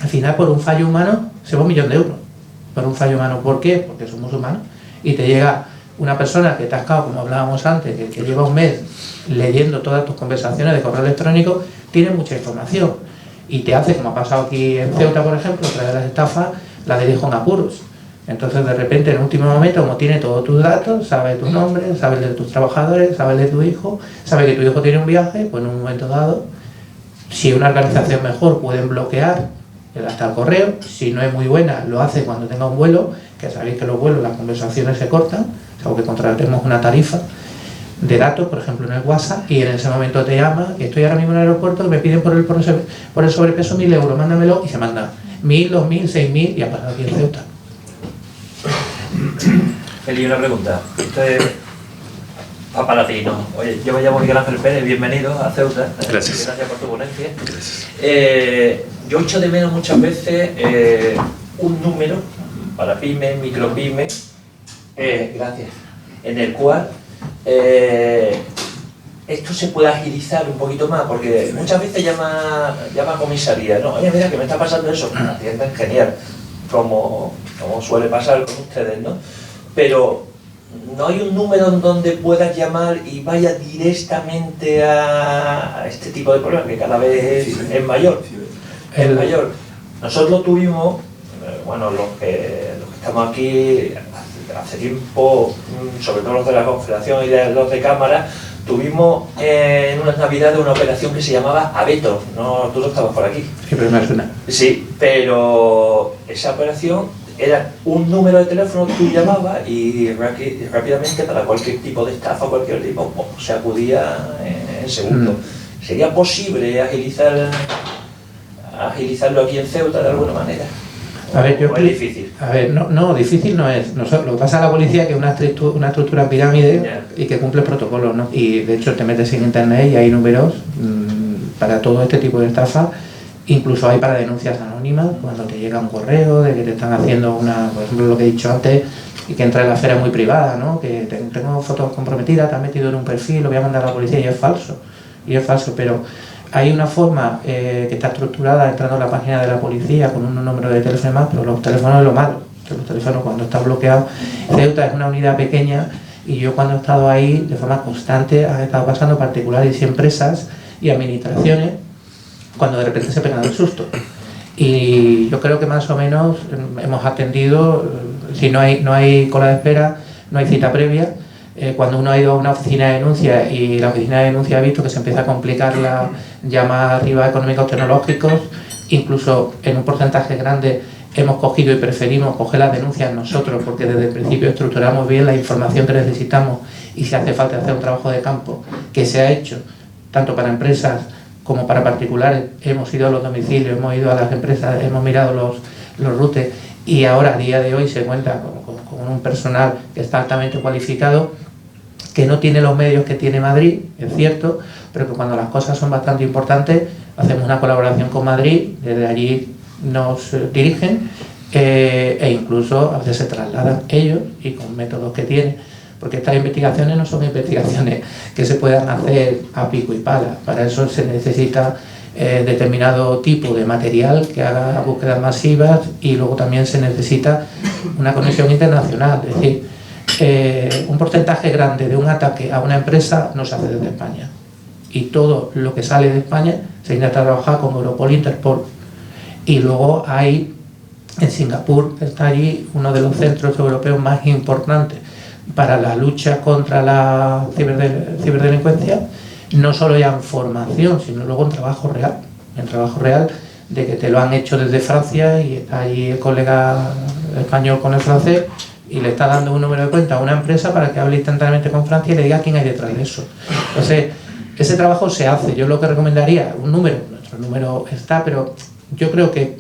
al final, por un fallo humano, se va 1 millón de euros. Por un fallo humano, ¿por qué? Porque somos humanos. Y te llega una persona que te ha estado, como hablábamos antes, que lleva un mes leyendo todas tus conversaciones de correo electrónico, tiene mucha información. Y te hace, como ha pasado aquí en Ceuta, por ejemplo, otra de las estafas, la dirijo en apuros. Entonces, de repente, en último momento, como tiene todos tus datos, sabe tu nombre, sabe el de tus trabajadores, sabe el de tu hijo, sabe que tu hijo tiene un viaje, pues en un momento dado, si una organización mejor pueden bloquear hasta el correo, si no es muy buena, lo hace cuando tenga un vuelo, que sabéis que los vuelos, las conversaciones se cortan, salvo que contratemos una tarifa, de datos, por ejemplo en el WhatsApp, y en ese momento te llama, que estoy ahora mismo en el aeropuerto, me piden por el sobrepeso 1.000 euros, mándamelo, y se manda 1.000, 2.000, 6.000, y ha pasado aquí en Ceuta. Eli, una pregunta. Esto es para ti, ¿no? Oye, yo me llamo Miguel Ángel Pérez, bienvenido a Ceuta. Gracias. Gracias por tu ponencia. Gracias. Yo echo de menos muchas veces un número para pymes, micropymes, gracias, en el cual esto se puede agilizar un poquito más, porque muchas veces llama a comisaría, ¿no? Oye, mira, que me está pasando eso, atienden genial, como suele pasar con ustedes, ¿no? Pero no hay un número en donde puedas llamar y vaya directamente a este tipo de problemas, que cada vez es mayor. Es mayor. Nosotros tuvimos, bueno, los que estamos aquí hace tiempo, sobre todo los de la Confederación y los de Cámara, tuvimos en unas navidades una operación que se llamaba Abeto. No, tú no estabas por aquí. Sí, pero me suena. Sí, pero esa operación era un número de teléfono que tú llamabas y rápidamente para cualquier tipo de estafa, cualquier tipo, se acudía en segundo. ¿Sería posible agilizarlo aquí en Ceuta de alguna manera? A ver, ¿O es difícil? A ver, no, difícil no es. Lo que pasa a la policía que es una estructura pirámide y que cumple protocolos, ¿no? Y de hecho te metes en internet y hay números para todo este tipo de estafa. Incluso hay para denuncias anónimas, cuando te llega un correo de que te están haciendo por ejemplo lo que he dicho antes, y que entra en la esfera muy privada, ¿no? Que tengo fotos comprometidas, te has metido en un perfil, lo voy a mandar a la policía, y es falso, pero hay una forma que está estructurada entrando a la página de la policía con un número de teléfono y más, pero los teléfonos es lo malo, que los teléfonos cuando está bloqueado, Ceuta es una unidad pequeña, y yo cuando he estado ahí de forma constante han estado pasando particulares y empresas y administraciones cuando de repente se pegan el susto. Y yo creo que más o menos hemos atendido, si no hay cola de espera, no hay cita previa. Cuando uno ha ido a una oficina de denuncia y la oficina de denuncia ha visto que se empieza a complicar la llama arriba económicos tecnológicos, incluso en un porcentaje grande hemos cogido y preferimos coger las denuncias nosotros, porque desde el principio estructuramos bien la información que necesitamos, y si hace falta hacer un trabajo de campo que se ha hecho tanto para empresas como para particulares, hemos ido a los domicilios, hemos ido a las empresas, hemos mirado los routes, y ahora a día de hoy se cuenta con un personal que está altamente cualificado, que no tiene los medios que tiene Madrid, es cierto, pero que cuando las cosas son bastante importantes hacemos una colaboración con Madrid, desde allí nos dirigen e incluso a veces se trasladan ellos y con métodos que tienen, porque estas investigaciones no son investigaciones que se puedan hacer a pico y pala. Para eso se necesita determinado tipo de material que haga búsquedas masivas, y luego también se necesita una conexión internacional. Es decir, un porcentaje grande de un ataque a una empresa no se hace desde España, y todo lo que sale de España se intenta trabajar con Europol e Interpol. Y luego hay, en Singapur está allí uno de los centros europeos más importantes para la lucha contra la ciberdelincuencia, no solo ya en formación, sino luego en trabajo real, de que te lo han hecho desde Francia y está allí el colega español con el francés y le está dando un número de cuenta a una empresa para que hable instantáneamente con Francia y le diga quién hay detrás de eso. Entonces, ese trabajo se hace. Yo lo que recomendaría, nuestro número está, pero yo creo que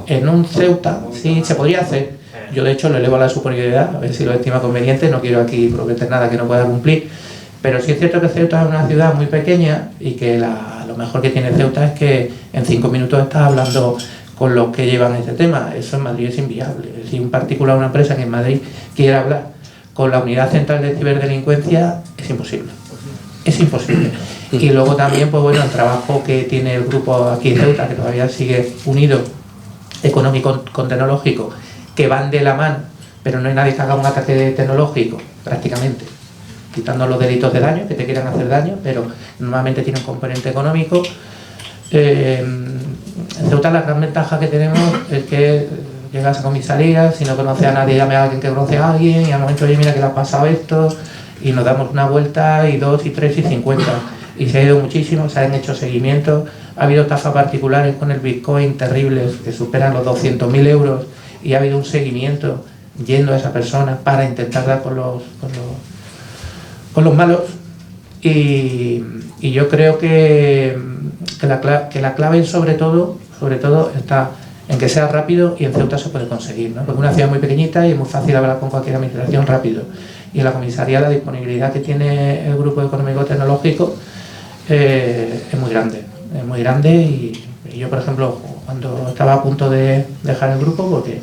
en un Ceuta sí se podría hacer. Yo de hecho lo elevo a la superioridad, a ver si lo estima conveniente, no quiero aquí prometer nada que no pueda cumplir, pero sí es cierto que Ceuta es una ciudad muy pequeña y que lo mejor que tiene Ceuta es que en 5 minutos estás hablando con los que llevan este tema. Eso en Madrid es inviable. Si un particular, una empresa que en Madrid quiere hablar con la Unidad Central de Ciberdelincuencia, es imposible. Es imposible. Y luego también, pues bueno, el trabajo que tiene el grupo aquí en Ceuta, que todavía sigue unido económico con tecnológico, que van de la mano, pero no hay nadie que haga un ataque tecnológico, prácticamente, quitando los delitos de daño, que te quieran hacer daño, pero normalmente tiene un componente económico. En Ceuta la gran ventaja que tenemos es que llegas a comisaría, si no conoces a nadie, llame a alguien que conoce a alguien, y al momento, oye, mira que le ha pasado esto, y nos damos una vuelta, y 2, y 3, y 50. Y se ha ido muchísimo, se han hecho seguimientos, ha habido estafas particulares con el Bitcoin terribles, que superan los 200.000 euros, y ha habido un seguimiento yendo a esa persona para intentar dar con los malos, y yo creo que la clave sobre todo está en que sea rápido, y en Ceuta se puede conseguir, ¿no? Porque es una ciudad muy pequeñita y es muy fácil hablar con cualquier administración rápido, y en la comisaría la disponibilidad que tiene el grupo económico-tecnológico es muy grande, y yo, por ejemplo, cuando estaba a punto de dejar el grupo, porque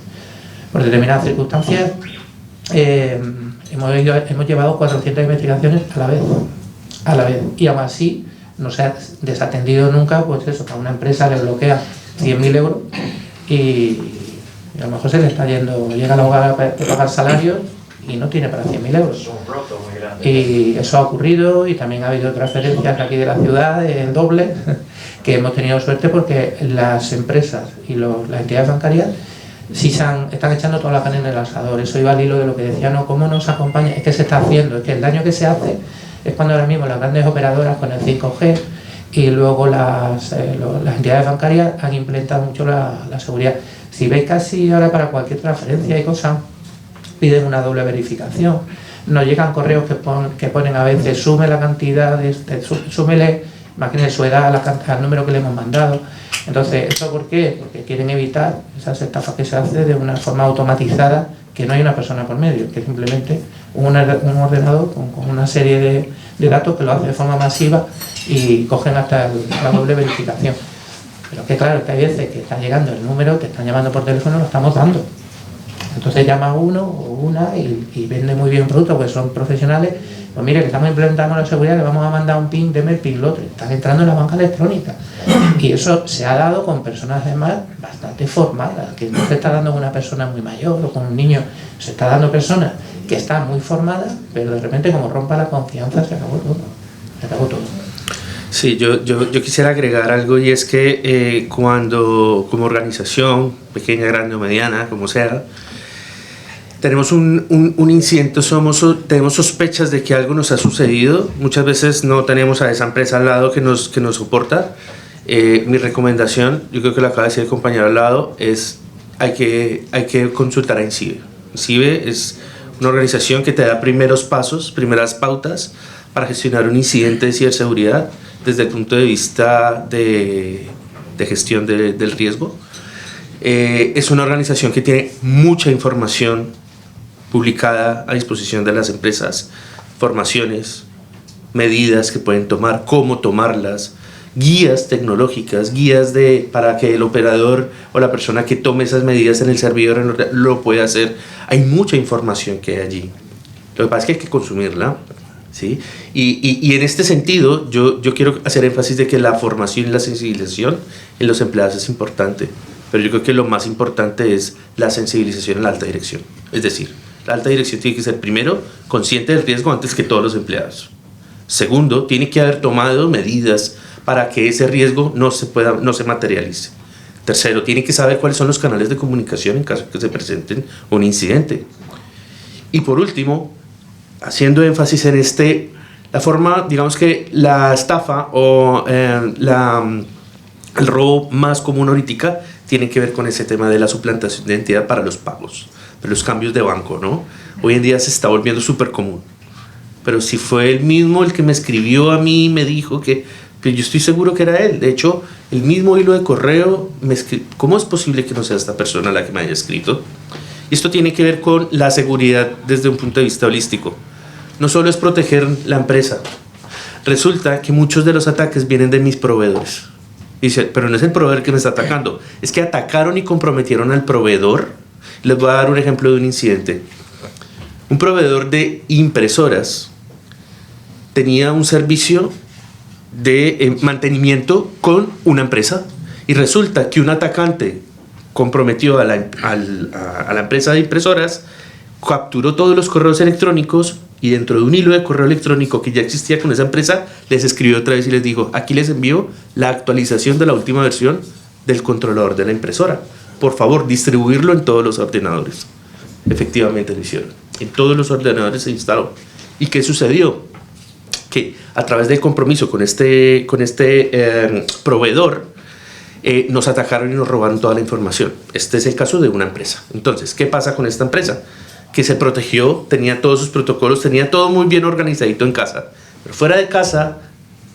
por determinadas circunstancias, hemos llevado 400 investigaciones a la vez, y aún así no se ha desatendido nunca, pues eso, que a una empresa le bloquea 100.000 euros y a lo mejor se le está yendo, llega la hora de pagar salarios y no tiene para 100.000 euros. Es un roto muy grande. Y eso ha ocurrido, y también ha habido transferencias aquí de la ciudad, el doble, que hemos tenido suerte porque las empresas y las entidades bancarias sí están echando toda la carne en el asador. Eso iba al hilo de lo que decía, no, ¿cómo nos acompaña? Es que se está haciendo, es que el daño que se hace es cuando ahora mismo las grandes operadoras con el 5G y luego las entidades bancarias han implementado mucho la seguridad. Si veis, casi ahora para cualquier transferencia y cosas piden una doble verificación. Nos llegan correos que ponen a veces sume la cantidad, súmele, imagínense su edad al número que le hemos mandado. Entonces, ¿eso por qué? Porque quieren evitar esas estafas que se hacen de una forma automatizada, que no hay una persona por medio, que simplemente un ordenador con una serie de datos que lo hace de forma masiva y cogen hasta la doble verificación. Pero que claro, que hay veces que está llegando el número, te están llamando por teléfono, lo estamos dando. Entonces llama uno o una y vende muy bien producto, porque son profesionales. Pues mire, que estamos implementando la seguridad, le vamos a mandar un PIN, deme el PIN lote. Están entrando en la banca electrónica. Y eso se ha dado con personas además bastante formadas, que no se está dando con una persona muy mayor o con un niño, se está dando personas que están muy formadas, pero de repente como rompa la confianza se acabó todo. Se acabó todo. Sí, yo quisiera agregar algo, y es que cuando como organización, pequeña, grande o mediana, como sea, tenemos un incidente, tenemos sospechas de que algo nos ha sucedido, muchas veces no tenemos a esa empresa al lado que nos soporta. Mi recomendación, yo creo que lo acaba de decir el compañero al lado, es hay que consultar a INCIBE. INCIBE es una organización que te da primeros pasos, primeras pautas para gestionar un incidente de ciberseguridad desde el punto de vista de gestión del riesgo. Es una organización que tiene mucha información publicada a disposición de las empresas, formaciones, medidas que pueden tomar, cómo tomarlas, guías tecnológicas, guías para que el operador o la persona que tome esas medidas en el servidor lo pueda hacer. Hay mucha información que hay allí. Lo que pasa es que hay que consumirla, ¿sí? Y en este sentido, yo quiero hacer énfasis de que la formación y la sensibilización en los empleados es importante, pero yo creo que lo más importante es la sensibilización en la alta dirección. Es decir, la alta dirección tiene que ser, primero, consciente del riesgo antes que todos los empleados. Segundo, tiene que haber tomado medidas para que ese riesgo no se materialice. Tercero, tiene que saber cuáles son los canales de comunicación en caso de que se presente un incidente. Y por último, haciendo énfasis en la forma, digamos que la estafa o el robo más común ahorita tiene que ver con ese tema de la suplantación de identidad para los pagos, de los cambios de banco, ¿no? Hoy en día se está volviendo súper común. Pero si fue él mismo el que me escribió a mí y me dijo que yo estoy seguro que era él. De hecho, el mismo hilo de correo, ¿cómo es posible que no sea esta persona la que me haya escrito? Y esto tiene que ver con la seguridad desde un punto de vista holístico. No solo es proteger la empresa. Resulta que muchos de los ataques vienen de mis proveedores. Dice, pero no es el proveedor que me está atacando. Es que atacaron y comprometieron al proveedor. Les voy a dar un ejemplo de un incidente. Un proveedor de impresoras tenía un servicio de mantenimiento con una empresa, y resulta que un atacante comprometió a la empresa de impresoras, capturó todos los correos electrónicos, y dentro de un hilo de correo electrónico que ya existía con esa empresa, les escribió otra vez y les dijo: aquí les envío la actualización de la última versión del controlador de la impresora, por favor distribuirlo en todos los ordenadores. Efectivamente lo hicieron, en todos los ordenadores se instaló. ¿Y qué sucedió? Que a través del compromiso con este proveedor, nos atacaron y nos robaron toda la información. Este es el caso de una empresa. Entonces, ¿qué pasa con esta empresa? que se protegió, tenía todos sus protocolos, tenía todo muy bien organizadito en casa. Pero fuera de casa,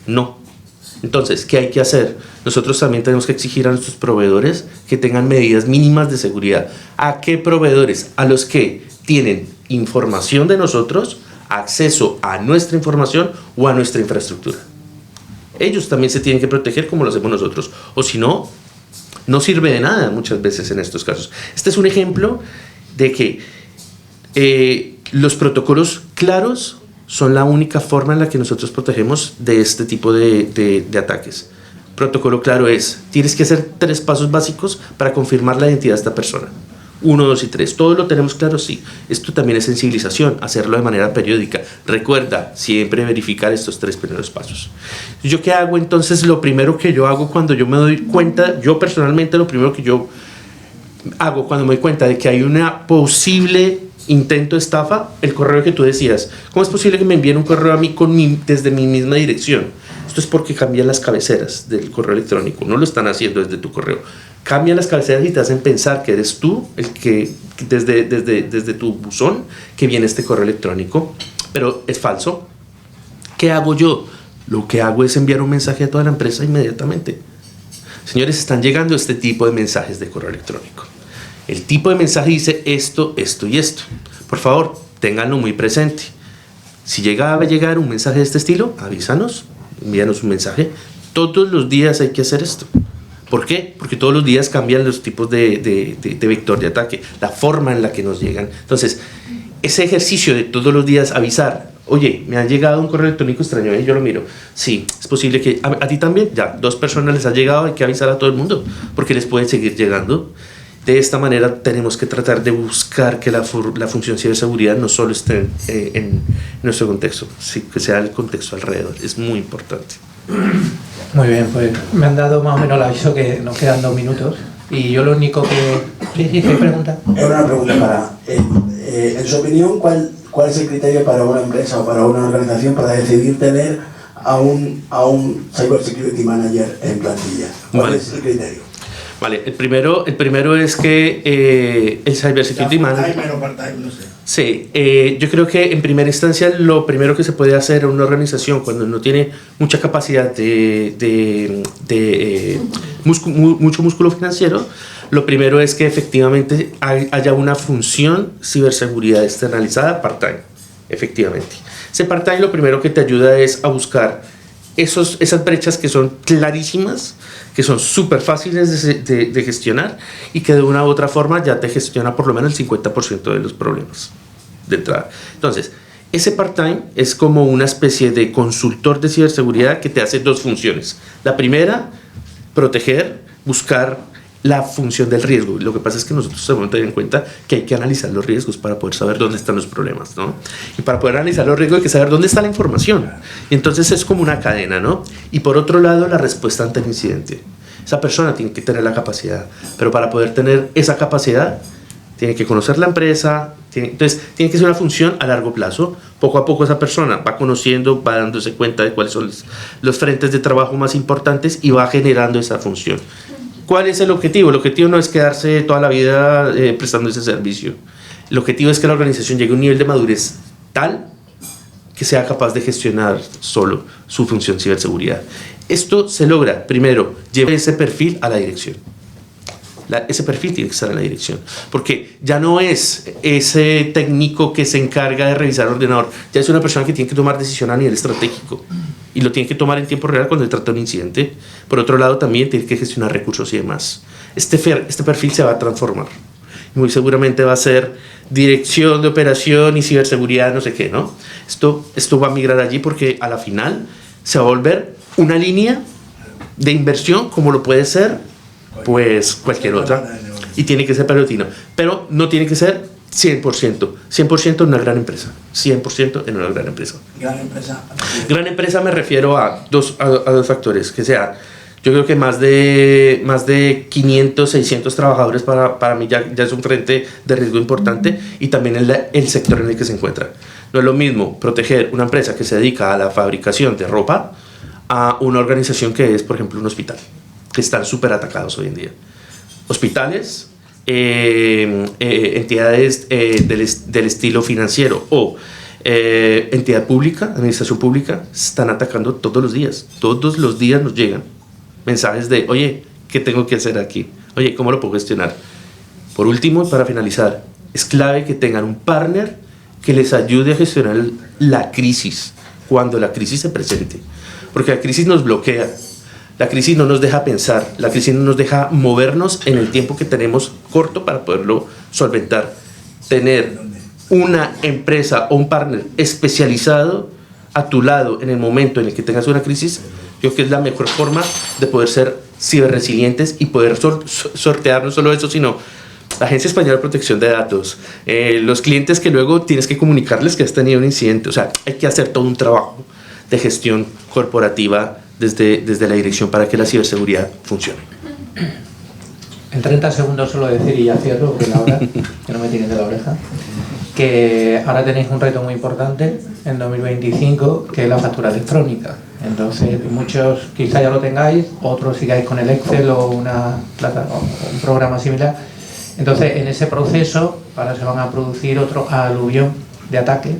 no. Entonces, ¿qué hay que hacer? Nosotros también tenemos que exigir a nuestros proveedores que tengan medidas mínimas de seguridad. ¿A qué proveedores? A los que tienen información de nosotros, acceso a nuestra información o a nuestra infraestructura. Ellos también se tienen que proteger como lo hacemos nosotros. O si no, no sirve de nada muchas veces en estos casos. Este es un ejemplo de que los protocolos claros son la única forma en la que nosotros protegemos de este tipo de ataques. Protocolo claro es, tienes que hacer 3 pasos básicos para confirmar la identidad de esta persona. 1, 2 y 3. ¿Todo lo tenemos claro? Sí. Esto también es sensibilización, hacerlo de manera periódica. Recuerda, siempre verificar estos 3 primeros pasos. ¿Yo qué hago entonces? Lo primero que yo hago cuando yo me doy cuenta, yo personalmente lo primero que yo hago cuando me doy cuenta de que hay una posible intento de estafa, el correo que tú decías. ¿Cómo es posible que me envíen un correo a mí desde mi misma dirección? Esto es porque cambian las cabeceras del correo electrónico, no lo están haciendo desde tu correo. Cambian las cabeceras y te hacen pensar que eres tú el que desde tu buzón que viene este correo electrónico, pero es falso. ¿Qué hago yo? Lo que hago es enviar un mensaje a toda la empresa inmediatamente. Señores, están llegando este tipo de mensajes de correo electrónico. El tipo de mensaje dice esto, esto y esto. Por favor, ténganlo muy presente. Si llega a llegar un mensaje de este estilo, avísanos, envíanos un mensaje. Todos los días hay que hacer esto. ¿Por qué? Porque todos los días cambian los tipos de vector de ataque, la forma en la que nos llegan. Entonces, ese ejercicio de todos los días avisar, oye, me ha llegado un correo electrónico extraño, yo lo miro. Sí, es posible que a ti también, ya, 2 personas les ha lllegado, hay que avisar a todo el mundo, porque les puede seguir llegando. De esta manera tenemos que tratar de buscar que la función ciberseguridad no solo esté en nuestro contexto, sino que sea el contexto alrededor. Es muy importante. Muy bien, pues me han dado más o menos el aviso que nos quedan 2 minutos. Y yo lo único que... ¿Sí, ¿qué pregunta? Es una pregunta para... en su opinión, ¿cuál es el criterio para una empresa o para una organización para decidir tener a un Cyber Security Manager en plantilla? ¿Cuál es el criterio? Vale, el primero es que el Cyber Security Manager... Part-time o part-time, no sé. Sí, yo creo que en primera instancia lo primero que se puede hacer en una organización cuando no tiene mucha capacidad mucho músculo financiero, lo primero es que efectivamente haya una función ciberseguridad externalizada part-time, efectivamente. Ese part-time lo primero que te ayuda es a buscar esas brechas que son clarísimas, que son súper fáciles de gestionar y que de una u otra forma ya te gestiona por lo menos el 50% de los problemas de entrada. Entonces, ese part-time es como una especie de consultor de ciberseguridad que te hace 2 funciones. La primera, proteger, buscar la función del riesgo. Lo que pasa es que nosotros debemos tener en cuenta que hay que analizar los riesgos para poder saber dónde están los problemas, ¿no? Y para poder analizar los riesgos hay que saber dónde está la información. Y entonces es como una cadena, ¿no? Y por otro lado, la respuesta ante el incidente. Esa persona tiene que tener la capacidad, pero para poder tener esa capacidad, tiene que conocer la empresa, entonces tiene que ser una función a largo plazo. Poco a poco esa persona va conociendo, va dándose cuenta de cuáles son los frentes de trabajo más importantes y va generando esa función. ¿Cuál es el objetivo? El objetivo no es quedarse toda la vida prestando ese servicio. El objetivo es que la organización llegue a un nivel de madurez tal que sea capaz de gestionar solo su función ciberseguridad. Esto se logra, primero, llevar ese perfil a la dirección. Ese perfil tiene que estar en la dirección, porque ya no es ese técnico que se encarga de revisar el ordenador, ya es una persona que tiene que tomar decisión a nivel estratégico y lo tiene que tomar en tiempo real cuando se trata de un incidente. Por otro lado, también tiene que gestionar recursos y demás. Este perfil se va a transformar. Muy seguramente va a ser dirección de operación y ciberseguridad, no sé qué, ¿no? Esto va a migrar allí porque a la final se va a volver una línea de inversión como lo puede ser pues cualquier otra, y tiene que ser periodino, pero no tiene que ser 100% en una gran empresa. 100% en una gran empresa. Gran empresa me refiero a dos factores, que sea, yo creo que más de 500, 600 trabajadores para mí ya es un frente de riesgo importante, y también el sector en el que se encuentra. No es lo mismo proteger una empresa que se dedica a la fabricación de ropa a una organización que es, por ejemplo, un hospital, que están súper atacados hoy en día. Hospitales entidades del estilo financiero o entidad pública, administración pública, están atacando todos los días. Todos los días nos llegan mensajes de, oye, ¿qué tengo que hacer aquí? Oye, ¿cómo lo puedo gestionar? Por último, para finalizar, es clave que tengan un partner que les ayude a gestionar la crisis cuando la crisis se presente. Porque la crisis nos bloquea, la crisis no nos deja pensar, la crisis no nos deja movernos en el tiempo que tenemos corto para poderlo solventar. Tener una empresa o un partner especializado a tu lado en el momento en el que tengas una crisis, creo que es la mejor forma de poder ser ciberresilientes y poder sortear no solo eso, sino la Agencia Española de Protección de Datos, los clientes que luego tienes que comunicarles que has tenido un incidente. O sea, hay que hacer todo un trabajo de gestión corporativa desde la dirección para que la ciberseguridad funcione. En 30 segundos solo decir, y ya cierro, porque la hora, que no me tiren de la oreja, que ahora tenéis un reto muy importante en 2025, que es la factura electrónica. Entonces, muchos quizá ya lo tengáis, otros sigáis con el Excel o un programa similar. Entonces, en ese proceso, ahora se van a producir otro aluvión de ataques,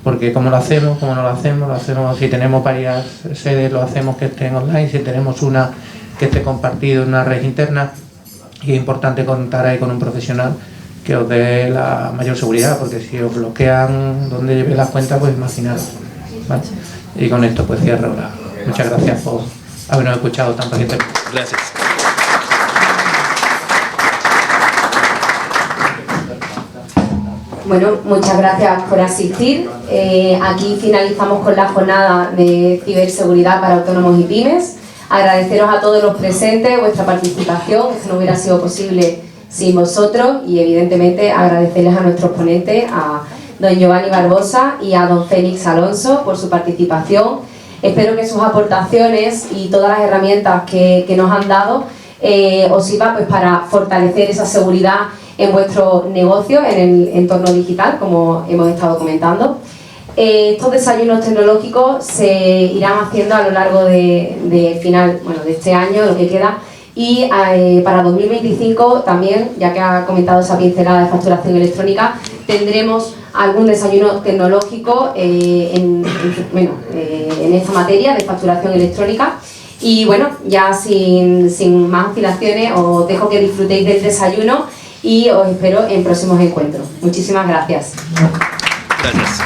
porque ¿cómo lo hacemos? ¿Cómo no lo hacemos? Lo hacemos si tenemos varias sedes, lo hacemos que estén online, si tenemos una que esté compartida en una red interna, y es importante contar ahí con un profesional que os dé la mayor seguridad, porque si os bloquean donde lleve las cuentas, pues imaginaros, ¿vale? Y con esto pues cierro ahora. Muchas gracias por habernos escuchado tan pacientemente. Gracias. Bueno, muchas gracias por asistir. Aquí finalizamos con la jornada de ciberseguridad para autónomos y pymes. Agradeceros a todos los presentes vuestra participación, que no hubiera sido posible sin vosotros, y evidentemente agradecerles a nuestros ponentes, a don Giovanni Barbosa y a don Félix Alonso por su participación. Espero que sus aportaciones y todas las herramientas que nos han dado os sirvan pues, para fortalecer esa seguridad en vuestro negocio, en el entorno digital, como hemos estado comentando. Estos desayunos tecnológicos se irán haciendo a lo largo de este año, lo que queda, y para 2025 también, ya que ha comentado esa pincelada de facturación electrónica, tendremos algún desayuno tecnológico en esta materia de facturación electrónica. Y bueno, ya sin más afilaciones, os dejo que disfrutéis del desayuno y os espero en próximos encuentros. Muchísimas gracias. Gracias.